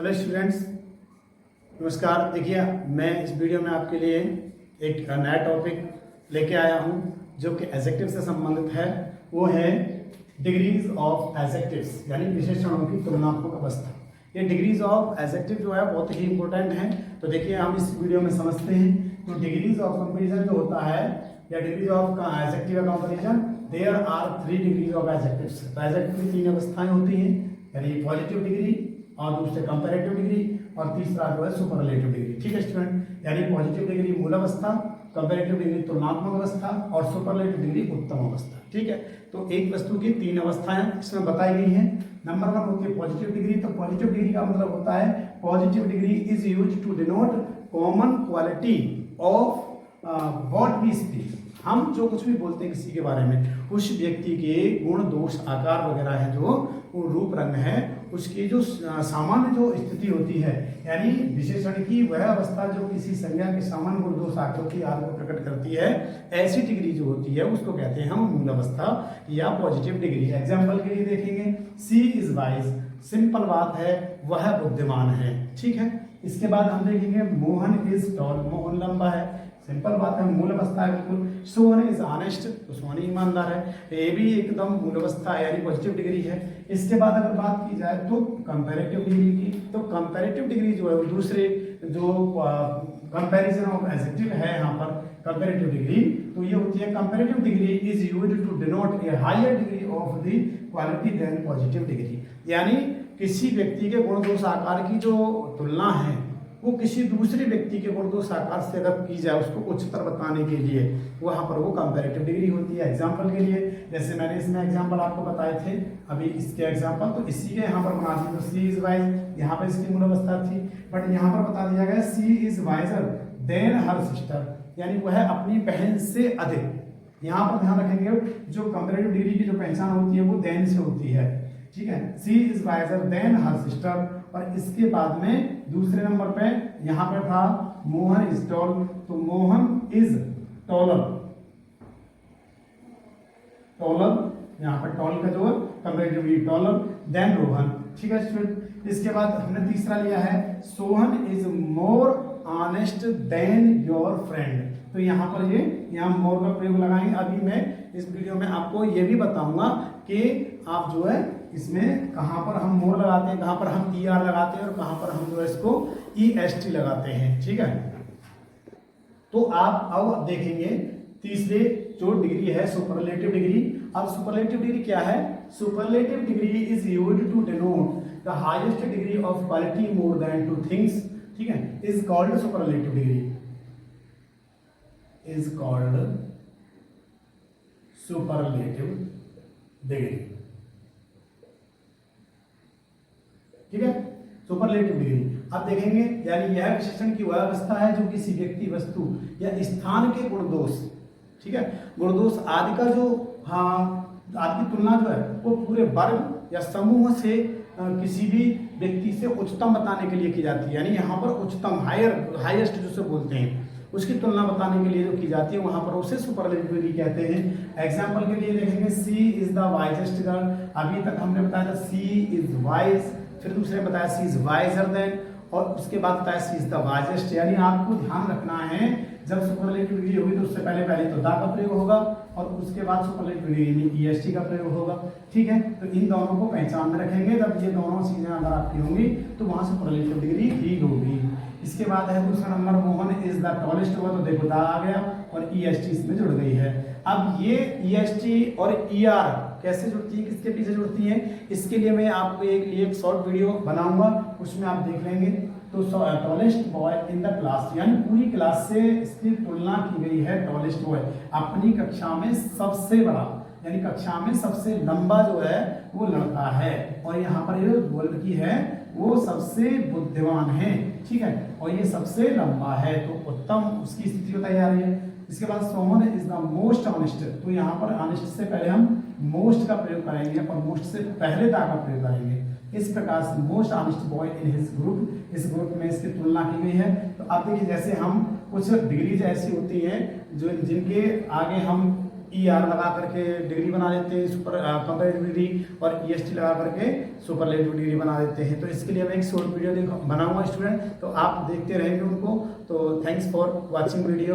Hello students, नमस्कार। देखिए, मैं इस वीडियो में आपके लिए एक नया टॉपिक लेके आया हूं जो कि एडजेक्टिव से संबंधित है। वो है डिग्रीज ऑफ एडजेक्टिव्स, यानी विशेषणों की तुलनात्मक अवस्था। ये डिग्रीज ऑफ एडजेक्टिव जो है बहुत ही इंपॉर्टेंट है। तो देखिए, हम इस वीडियो में समझते हैं। तो डिग्रीज ऑफ कंपेरिजन जो होता है या degrees of adjective comparison, there are 3 degrees of adjectives. तो एडजेक्टिव की 3 अवस्थाएं होती हैं, यानी पॉजिटिव डिग्री, और दूसरे कंपैरेटिव डिग्री, और तीसरा जो है सुपरलेटिव डिग्री। ठीक है स्टूडेंट, यानी पॉजिटिव डिग्री मूल अवस्था, कंपैरेटिव डिग्री तुलनात्मक अवस्था, और सुपरलेटिव डिग्री उत्तम अवस्था। ठीक है, तो एक वस्तु की 3 अवस्थाएं इसमें बताई गई हैं। नंबर 1 होती है पॉजिटिव डिग्री। तो पॉजिटिव डिग्री का मतलब होता है, positive degree is used to denote common quality of what we speak. हम जो कुछ भी बोलते हैं किसी के बारे में, उस व्यक्ति के गुण, दोष, आकार वगैरह है, जो वो रूप रंग है, उसकी जो सामान्य जो स्थिति होती है, यानी विशेषण की वह अवस्था जो किसी संज्ञा के सामान्य गुण, दोष, आकृति आदि को प्रकट करती है, ऐसी डिग्री जो होती है उसको कहते हैं हम मूल अवस्था या पॉजिटिव डिग्री। एग्जाम्पल के लिए देखेंगे, सी इज वाइज, सिंपल बात है, वह बुद्धिमान है। ठीक है, इसके बाद हम देखेंगे मोहन इज टॉल, मोहन लंबा है, सिंपल बात है, मूल अवस्था है बिल्कुल। सोहन इज ऑनेस्ट, तो सोहन ईमानदार है, ये भी एकदम मूल अवस्था है, यानी पॉजिटिव डिग्री है। इसके बाद अगर बात की जाए तो कंपैरेटिव डिग्री की, तो कंपैरेटिव डिग्री जो है वो दूसरे जो कंपैरिजन ऑफ एडजेक्टिव है यहाँ पर कंपैरेटिव डिग्री, तो ये होती है comparative degree is used to denote a higher degree of the quality than positive degree. यानी किसी व्यक्ति के गुण, दोष, आकार की जो तुलना है वो किसी दूसरे व्यक्ति के गुण, दोष, आकार से अगर की जाए उसको उच्चतर बताने के लिए, वहां पर वो कंपैरेटिव डिग्री होती है। एग्जांपल के लिए, जैसे मैंने इसमें एग्जांपल आपको बताए थे अभी इसके एग्जांपल, तो इसी के यहाँ पर बना दी। तो सी इज वाइज, यहाँ पर इसकी मूल अवस्था थी, बट यहाँ पर बता दिया गया C is wiser than her sister, यानी वह अपनी बहन से अधिक। यहाँ पर ध्यान रखेंगे, जो कंपैरेटिव डिग्री की जो पहचान होती है वो देन से होती है। ठीक है, C is wiser than her sister. और इसके बाद में दूसरे नंबर पे यहां पे था मोहन इज टॉल, तो मोहन इज टॉलर, टॉलर यहां पर टॉल का जो है कंपैरेटिवली टॉलर देन रोहन। ठीक है स्टूडेंट, इसके बाद हमने तीसरा लिया है Sohan is more honest than your friend. तो यहाँ पर यहाँ मोर का प्रयोग लगाएंगे। अभी मैं इस वीडियो में आपको ये भी बताऊंगा कि आप जो है इसमें कहाँ पर हम मोर लगाते हैं, कहाँ पर हम ER लगाते हैं, और कहाँ पर हम जो है इसको EST लगाते हैं। ठीक है, तो आप अब देखेंगे तीसरे जो डिग्री है सुपरलेटिव डिग्री। अब सुपरलेटिव डिग्री क्या है? Superlative degree is used to denote the highest degree of quality more than 2 things. ठीक है, is called superlative degree, is called superlative degree. ठीक है, सुपरलेटिव डिग्री। अब देखेंगे, यानी यह विशेषण की वह अवस्था है जो किसी व्यक्ति, वस्तु या स्थान के गुण, दोष, ठीक है, गुण, दोष आदि का जो आदि की तुलना जो है वो पूरे वर्ग या समूह से किसी भी व्यक्ति से उच्चतम बताने के लिए की जाती है। यानी यहाँ पर उच्चतम, हाईएस्ट जिसे बोलते हैं, उसकी तुलना बताने के लिए जो की जाती है वहां पर उसे सुपरलेटिव डिग्री कहते हैं। एग्जाम्पल के लिए देखेंगे, सी इज द वाइजेस्ट गर्ल। अभी तक हमने बताया था सी इज वाइज, फिर दूसरे बताया सी इज वाइजर देन, और उसके बाद बताया सी इज द वाइजेस्ट। यानी आपको ध्यान रखना है, जब सुपरलेटिव डिग्री होगी तो उससे पहले तो दा का प्रयोग होगा, और उसके बाद सुपरलेटिव डिग्री में EST का प्रयोग होगा। ठीक है, तो इन दोनों को पहचान में रखेंगे। जब ये दोनों चीजें अगर आपकी होंगी तो वहां सुपरलेटिव डिग्री ही होगी। इसके बाद है दूसरा number, Mohan is the tallest हुआ, तो देखो दा आ गया और EST इसमें जुड़ गई है। अब ये EST और ER कैसे जुड़ती है, किसके पीछे जुड़ती है, इसके लिए मैं आपको एक शॉर्ट वीडियो बनाऊंगा, उसमें आप देख लेंगे। तो tallest boy in the class, यानी पूरी क्लास से इसकी तुलना की गई है। टॉलेस्ट बॉय अपनी कक्षा में सबसे बड़ा, यानी कक्षा में सबसे लंबा जो है वो लड़का है, और यहाँ पर ये लड़की है वो सबसे बुद्धिमान है। ठीक है, और ये सबसे लंबा है, तो उत्तम उसकी स्थिति बताई जा रही है। इसके बाद Sohan is the most honest, तो यहाँ पर ऑनेस्ट से पहले हम मोस्ट का प्रयोग करेंगे और मोस्ट से पहले दा का प्रयोग करेंगे। इस प्रकार से most honest boy in his group, इस ग्रुप में इसकी तुलना की गई है। तो आप देखिए, जैसे हम कुछ डिग्रीज ऐसी होती हैं जो जिनके आगे हम ER लगा करके डिग्री बना देते हैं सुपर कंपैरेटिव डिग्री, और EST लगा करके सुपरलेटिव डिग्री बना देते हैं। तो इसके लिए मैं एक शॉर्ट वीडियो बनाऊंगा स्टूडेंट, तो आप देखते रहेंगे उनको। तो थैंक्स फॉर वॉचिंग वीडियो।